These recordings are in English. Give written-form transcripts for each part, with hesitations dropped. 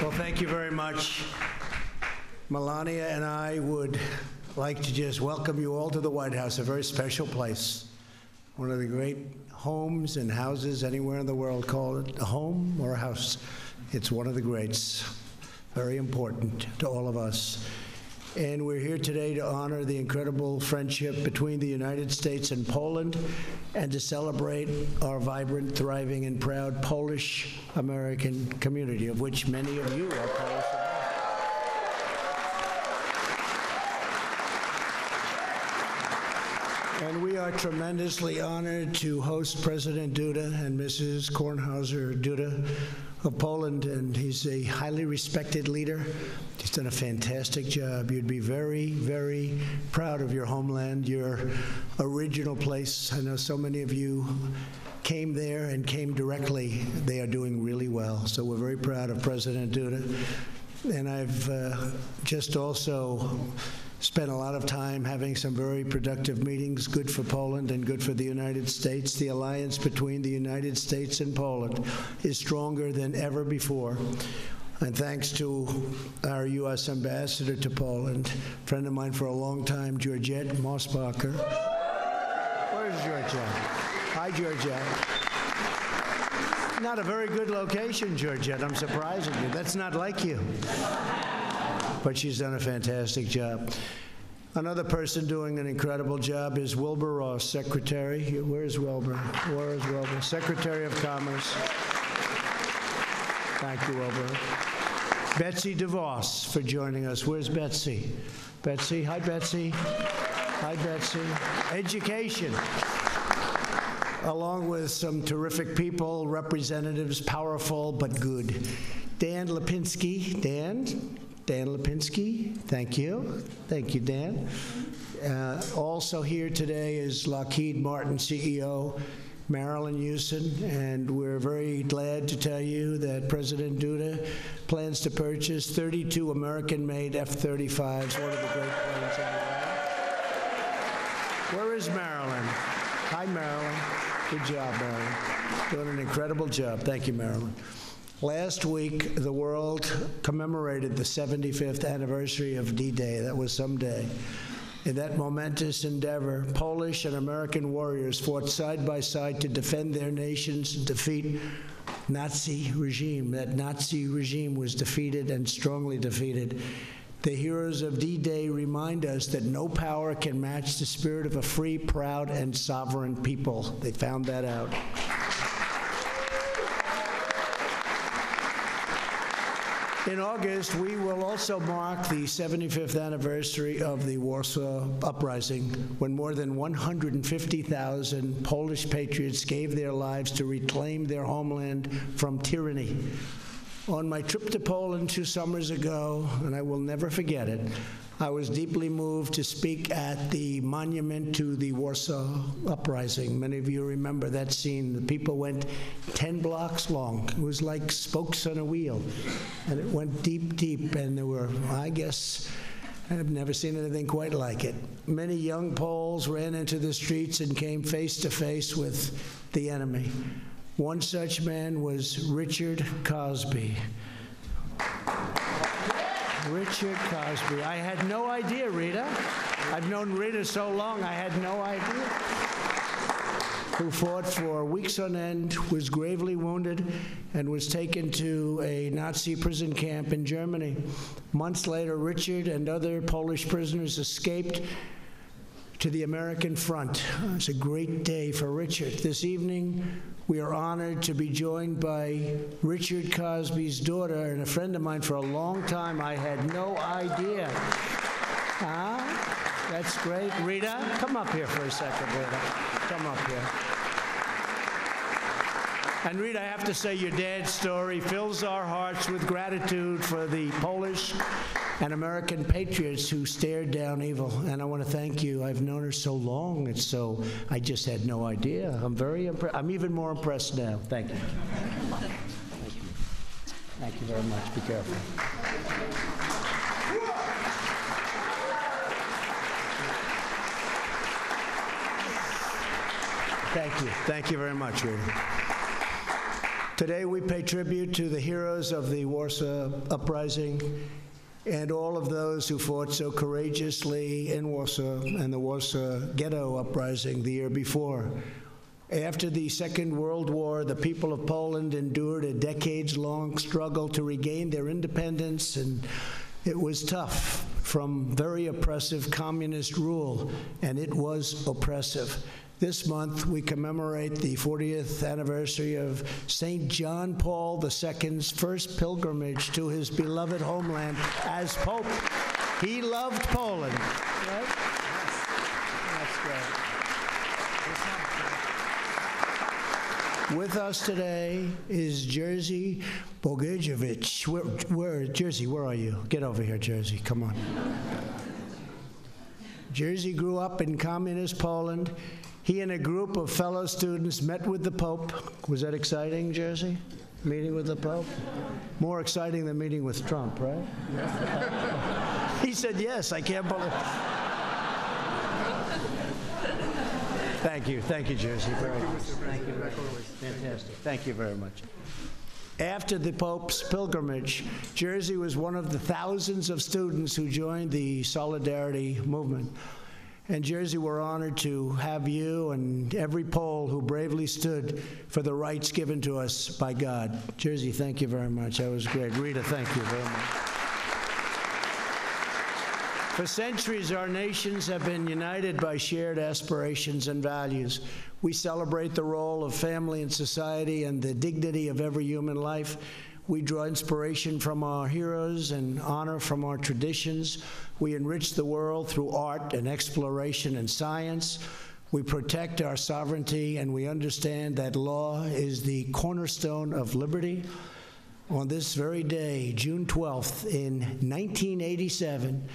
Well, thank you very much. Melania and I would like to just welcome you all to the White House, a very special place. One of the great homes and houses anywhere in the world. Call it a home or a house. It's one of the greats. Very important to all of us. And we're here today to honor the incredible friendship between the United States and Poland and to celebrate our vibrant, thriving, and proud Polish-American community, of which many of you are Polish. And we are tremendously honored to host President Duda and Mrs. Kornhauser-Duda of Poland, and he's a highly respected leader. He's done a fantastic job. You'd be very, very proud of your homeland, your original place. I know so many of you came there and came directly. They are doing really well. So we're very proud of President Duda. And I've just also spent a lot of time having some very productive meetings, good for Poland and good for the United States. The alliance between the United States and Poland is stronger than ever before. And thanks to our U.S. ambassador to Poland, a friend of mine for a long time, Georgette Mosbacher. Where's Georgette? Hi, Georgette. Not a very good location, Georgette. I'm surprising you. That's not like you. But she's done a fantastic job. Another person doing an incredible job is Wilbur Ross, Secretary. Where's Wilbur? Where is Wilbur? Secretary of Commerce. Thank you, Wilbur. Betsy DeVos for joining us. Where's Betsy? Betsy, hi, Betsy. Hi, Betsy. Education. Along with some terrific people, representatives, powerful but good. Dan Lipinski. Dan Lipinski, thank you. Thank you, Dan. Also here today is Lockheed Martin CEO, Marilyn Hewson, and we're very glad to tell you that President Duda plans to purchase 32 American-made F-35s, one of the great planes in the world. Where is Marilyn? Hi, Marilyn. Good job, Marilyn. Doing an incredible job. Thank you, Marilyn. Last week, the world commemorated the 75th anniversary of D-Day. That was some day. In that momentous endeavor, Polish and American warriors fought side by side to defend their nations and defeat Nazi regime. That Nazi regime was defeated and strongly defeated. The heroes of D-Day remind us that no power can match the spirit of a free, proud, and sovereign people. They found that out. In August, we will also mark the 75th anniversary of the Warsaw Uprising, when more than 150,000 Polish patriots gave their lives to reclaim their homeland from tyranny. On my trip to Poland 2 summers ago, and I will never forget it, I was deeply moved to speak at the monument to the Warsaw Uprising. Many of you remember that scene. The people went 10 blocks long. It was like spokes on a wheel. And it went deep, deep, and there were, I guess, I've never seen anything quite like it. Many young Poles ran into the streets and came face to face with the enemy. One such man was Richard Cosby. Richard Cosby. I had no idea, Rita. I've known Rita so long, I had no idea. Who fought for weeks on end, was gravely wounded, and was taken to a Nazi prison camp in Germany. Months later, Richard and other Polish prisoners escaped to the American front. It's a great day for Richard. This evening, we are honored to be joined by Richard Cosby's daughter and a friend of mine for a long time. I had no idea. That's great. Rita, come up here for a second, Rita. Come up here. And Rita, I have to say your dad's story fills our hearts with gratitude for the Polish and American patriots who stared down evil. And I want to thank you. I've known her so long, and so I just had no idea. I'm very impressed. I'm even more impressed now. Thank you. Thank you very much. Be careful. Thank you. Thank you very much, Rita. Today we pay tribute to the heroes of the Warsaw Uprising and all of those who fought so courageously in Warsaw and the Warsaw Ghetto Uprising the year before. After the Second World War, the people of Poland endured a decades-long struggle to regain their independence, and it was tough from very oppressive communist rule, and it was oppressive. This month, we commemorate the 40th anniversary of St. John Paul II's first pilgrimage to his beloved homeland as Pope. He loved Poland, right? Yes. That's great. With us today is Jerzy Bogusiewicz. Jerzy, where are you? Get over here, Jerzy. Come on. Jerzy grew up in communist Poland. He and a group of fellow students met with the Pope. Was that exciting, Jerzy? Meeting with the Pope? More exciting than meeting with Trump, right? He said yes, I can't believe it. Thank you, Jerzy. Very nice. Thank you very much. Fantastic. Thank you very much. After the Pope's pilgrimage, Jerzy was one of the thousands of students who joined the Solidarity movement. And Jerzy, we're honored to have you and every Pole who bravely stood for the rights given to us by God. Jerzy, thank you very much. That was great. Rita, thank you very much. For centuries, our nations have been united by shared aspirations and values. We celebrate the role of family in society and the dignity of every human life. We draw inspiration from our heroes and honor from our traditions. We enrich the world through art and exploration and science. We protect our sovereignty, and we understand that law is the cornerstone of liberty. On this very day, June 12th, in 1987,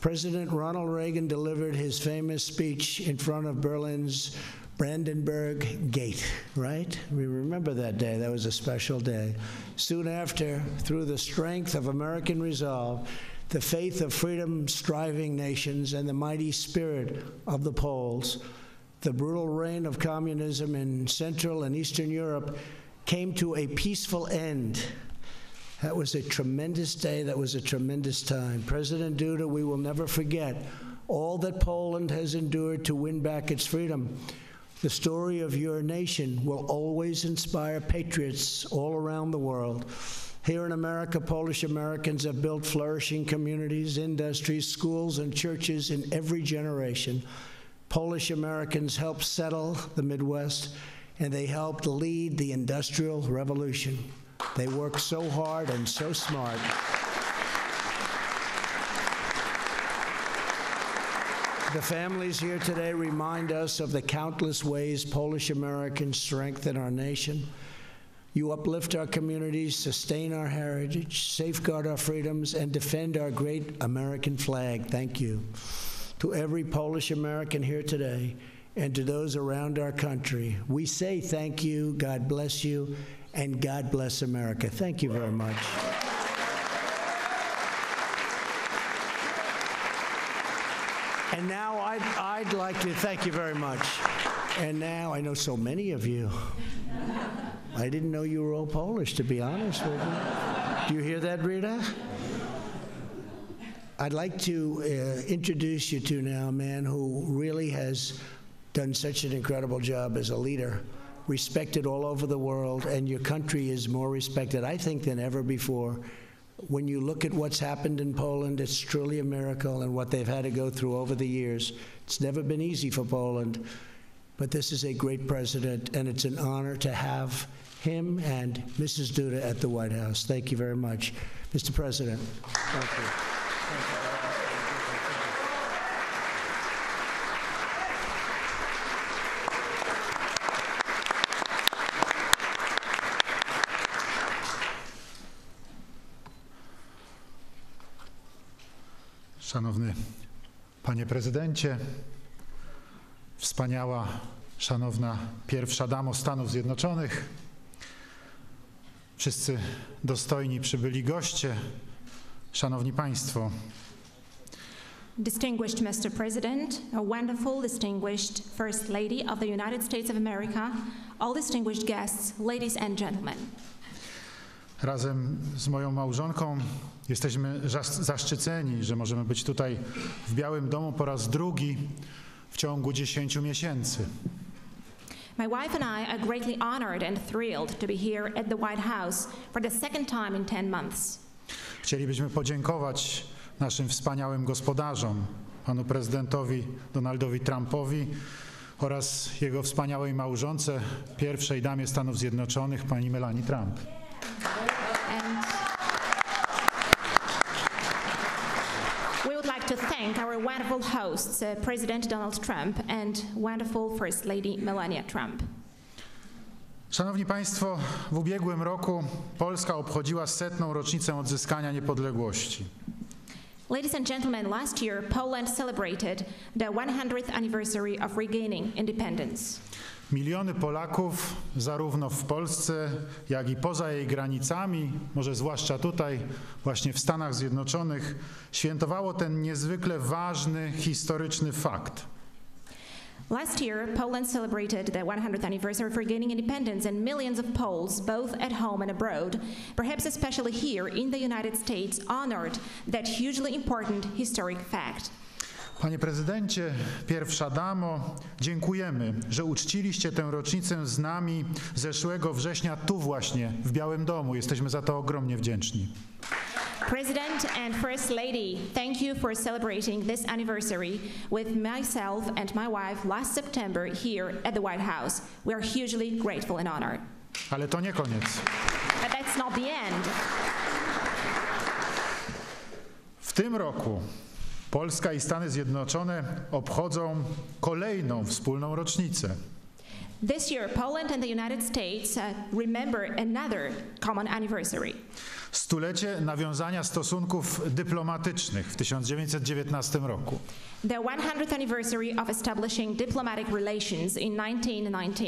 President Ronald Reagan delivered his famous speech in front of Berlin's Brandenburg Gate, right? We remember that day. That was a special day. Soon after, through the strength of American resolve, the faith of freedom-striving nations, and the mighty spirit of the Poles, the brutal reign of communism in Central and Eastern Europe came to a peaceful end. That was a tremendous day. That was a tremendous time. President Duda, we will never forget all that Poland has endured to win back its freedom. The story of your nation will always inspire patriots all around the world. Here in America, Polish Americans have built flourishing communities, industries, schools, and churches in every generation. Polish Americans helped settle the Midwest, and they helped lead the Industrial Revolution. They worked so hard and so smart. The families here today remind us of the countless ways Polish Americans strengthen our nation. You uplift our communities, sustain our heritage, safeguard our freedoms, and defend our great American flag. Thank you. To every Polish American here today, and to those around our country, we say thank you, God bless you, and God bless America. Thank you very much. And now I'd like to thank you very much. And now I know so many of you. I didn't know you were all Polish, to be honest with you. Do you hear that, Rita? I'd like to introduce you to now a man who really has done such an incredible job as a leader, respected all over the world, and your country is more respected, I think, than ever before. When you look at what's happened in Poland, it's truly a miracle, and what they've had to go through over the years. It's never been easy for Poland, but this is a great president, and it's an honor to have him and Mrs. Duda at the White House. Thank you very much. Mr. President. Thank you. Thank you. Szanowny Panie Prezydencie, wspaniała, szanowna pierwsza damo Stanów Zjednoczonych, wszyscy dostojni przybyli goście, szanowni Państwo. Distinguished Mr. President, a wonderful, distinguished First Lady of the United States of America, all distinguished guests, ladies and gentlemen. Razem z moją małżonką jesteśmy zaszczyceni, że możemy być tutaj w Białym Domu po raz drugi w ciągu 10 miesięcy. My wife and I are greatly honored and thrilled to be here at the White House for the second time in 10 months. Chcielibyśmy podziękować naszym wspaniałym gospodarzom, panu prezydentowi Donaldowi Trumpowi oraz jego wspaniałej małżonce, pierwszej damie Stanów Zjednoczonych, pani Melanie Trump. And we would like to thank our wonderful hosts, President Donald Trump and wonderful First Lady Melania Trump. Szanowni Państwo, w ubiegłym roku Polska obchodziła 100. rocznicę odzyskania niepodległości. Ladies and gentlemen, last year Poland celebrated the 100th anniversary of regaining independence. Miliony Polaków, zarówno w Polsce, jak i poza jej granicami, może zwłaszcza tutaj, właśnie w Stanach Zjednoczonych, świętowało ten niezwykle ważny, historyczny fakt. Last year, Poland celebrated the 100th anniversary of regaining independence, and millions of Poles, both at home and abroad, perhaps especially here in the United States, honored that hugely important historic fact. Panie prezydencie, pierwsza damo, dziękujemy, że uczciliście tę rocznicę z nami zeszłego września tu właśnie, w Białym Domu. Jesteśmy za to ogromnie wdzięczni. President and First Lady, thank you for celebrating this anniversary with myself and my wife last September here at the White House. We are hugely grateful and honored. Ale to nie koniec. But that's not the end. W tym roku Polska i Stany Zjednoczone obchodzą kolejną wspólną rocznicę. This year, Poland and the United States remember another common anniversary. Stulecie nawiązania stosunków dyplomatycznych w 1919 roku. The 100th anniversary of establishing diplomatic relations in 1919.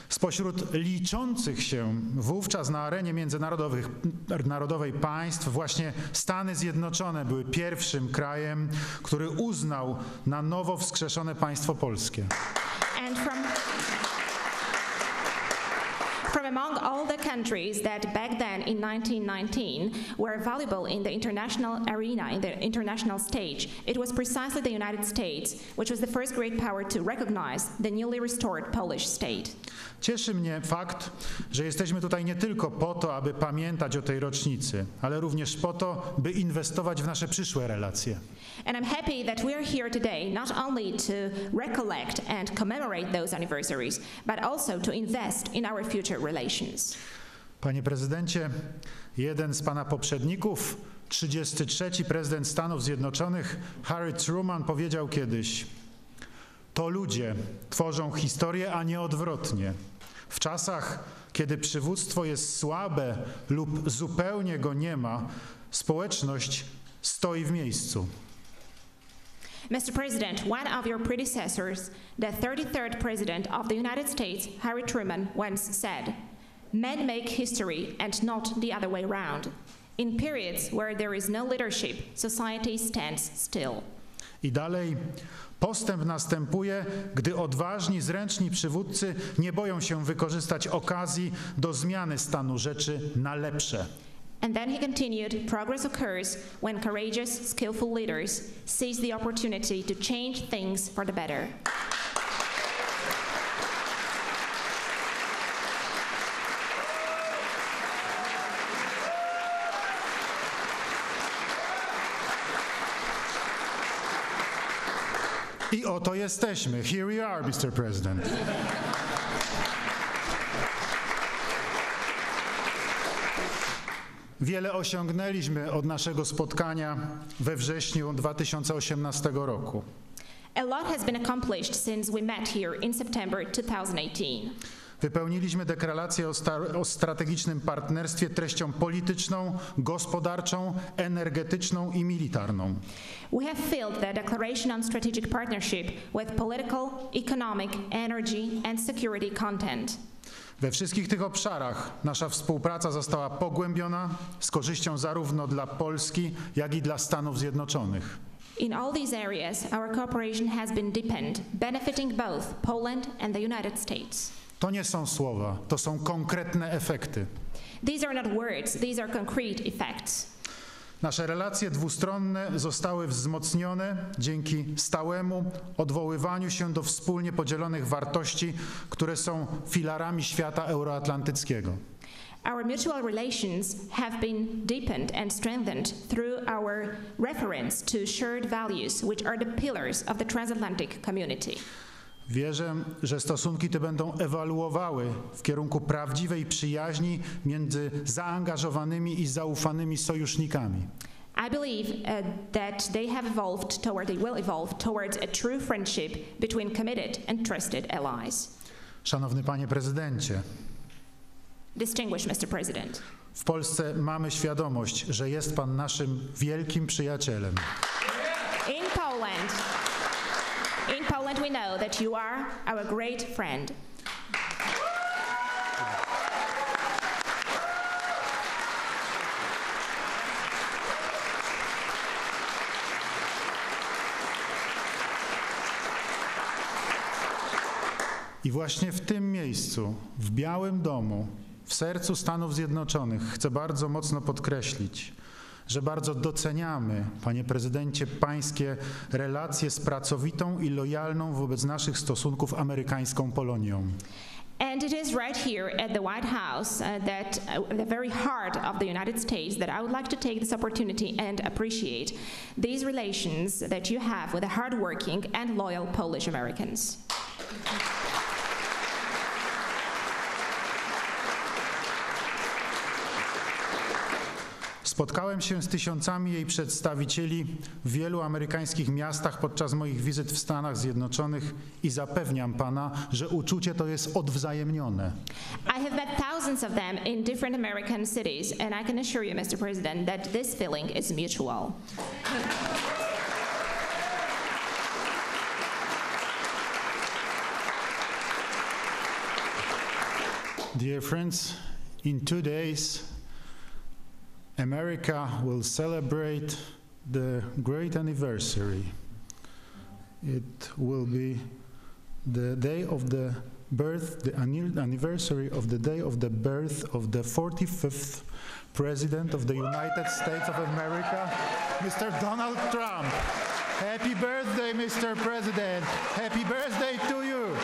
Spośród liczących się wówczas na arenie międzynarodowej państw właśnie Stany Zjednoczone były pierwszym krajem, który uznał na nowo wskrzeszone państwo polskie. And from among all the countries that back then in 1919 were valuable in the international arena, in the international stage, it was precisely the United States which was the first great power to recognize the newly restored Polish state. Cieszy mnie fakt, że jesteśmy tutaj nie tylko po to, aby pamiętać o tej rocznicy, ale również po to, by inwestować w nasze przyszłe relacje. And I'm happy that we are here today not only to recollect and commemorate those anniversaries, but also to invest in our future relations. Panie prezydencie, jeden z pana poprzedników, 33. prezydent Stanów Zjednoczonych, Harry Truman, powiedział kiedyś: to ludzie tworzą historię, a nie odwrotnie. W czasach, kiedy przywództwo jest słabe lub zupełnie go nie ma, społeczność stoi w miejscu. Mr. President, one of your predecessors, the 33rd President of the United States, Harry Truman, once said, "Men make history and not the other way round. In periods where there is no leadership, society stands still." I dalej, postęp następuje, gdy odważni, zręczni przywódcy nie boją się wykorzystać okazji do zmiany stanu rzeczy na lepsze. And then he continued, progress occurs when courageous, skillful leaders seize the opportunity to change things for the better. I oto jesteśmy. Here we are, Mr. President. Wiele osiągnęliśmy od naszego spotkania we wrześniu 2018 roku. A lot has been accomplished since we met here in September 2018. Wypełniliśmy deklarację o strategicznym partnerstwie treścią polityczną, gospodarczą, energetyczną i militarną. We have filled the Declaration on Strategic Partnership with political, economic, energy and security content. We wszystkich tych obszarach nasza współpraca została pogłębiona z korzyścią zarówno dla Polski, jak i dla Stanów Zjednoczonych. In all these areas, our cooperation has been deepened, benefiting both Poland and the United States. To nie są słowa, to są konkretne efekty. These are not words, these are concrete effects. Nasze relacje dwustronne zostały wzmocnione dzięki stałemu odwoływaniu się do wspólnie podzielonych wartości, które są filarami świata euroatlantyckiego. Our mutual relations have been deepened and strengthened through our reference to shared values, which are the pillars of the transatlantic community. Wierzę, że stosunki te będą ewoluowały w kierunku prawdziwej przyjaźni między zaangażowanymi i zaufanymi sojusznikami. I believe that they will evolve towards a true friendship between committed and trusted allies. Szanowny Panie Prezydencie, Distinguished Mr. President, w Polsce mamy świadomość, że jest Pan naszym wielkim przyjacielem. In Poland we know that you are our great friend. I właśnie w tym miejscu, w Białym Domu, w sercu Stanów Zjednoczonych, chcę bardzo mocno podkreślić, że bardzo doceniamy, Panie Prezydencie, Pańskie relacje z pracowitą i lojalną wobec naszych stosunków amerykańską Polonią. And it is right here at the White House that the very heart of the United States that I would like to take this opportunity and appreciate these relations that you have with the hardworking and loyal Polish Americans. Spotkałem się z tysiącami jej przedstawicieli w wielu amerykańskich miastach podczas moich wizyt w Stanach Zjednoczonych i zapewniam Pana, że uczucie to jest odwzajemnione. I have met thousands of them in different American cities, and I can assure you, Mr. President, that this feeling is mutual. Dear friends, in 2 days, America will celebrate the great anniversary. It will be the day of the birth, the anniversary of the day of the birth of the 45th President of the United States of America, Mr. Donald Trump. Happy birthday, Mr. President. Happy birthday to you.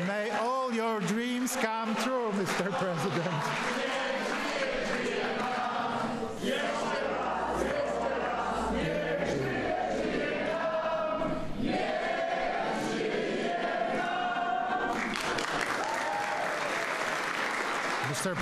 May all your dreams come true, Mr. President.